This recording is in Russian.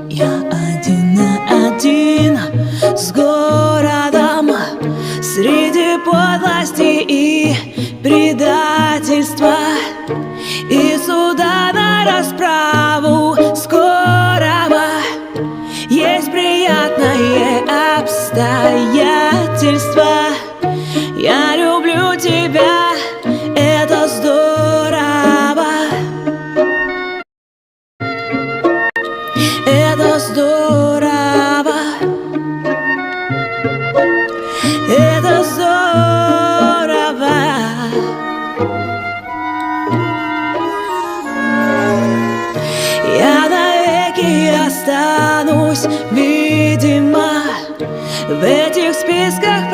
Я один на один с городом, среди подлости и предательства, и суда на расправу скорого. Есть приятное обстоятельство. Я люблю тебя, это здорово. Это здорово. Это здорово. Я навеки останусь, видимо, в этих списках